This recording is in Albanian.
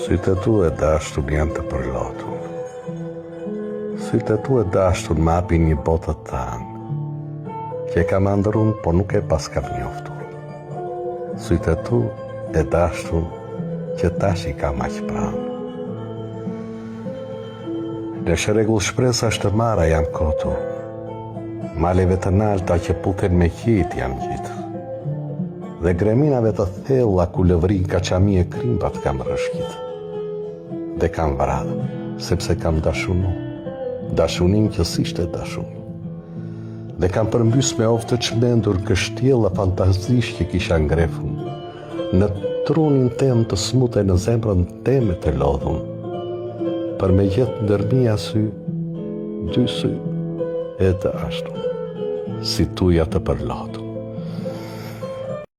Sytë e tu e dashtur janë të përlotur. Sytë e tu e dashtur më hapin një botë të tanë, që e kam andrun, po nuk e pas kam njoftur. Sytë e tu e dashtur që tash i kam aq pranë. Në shregull shpresa është të mara jam kotu, maleve të nalta që puten me qit jam gjitë, dhe greminave të thella ku lëvrin kaçami e krimbat kam rëshqit. Dhe kam vradë, sepse kam dashunu, dashunim që s'ishte dashuni. Dhe kam përmbys me oftë të çmendur kështjella fantazisht që kisha ngrefun, në trunin tem të smute në zemrën teme të lodhun, për me jetë ndërmia sy, dy sy e të ashtu, si tuja të përlotur.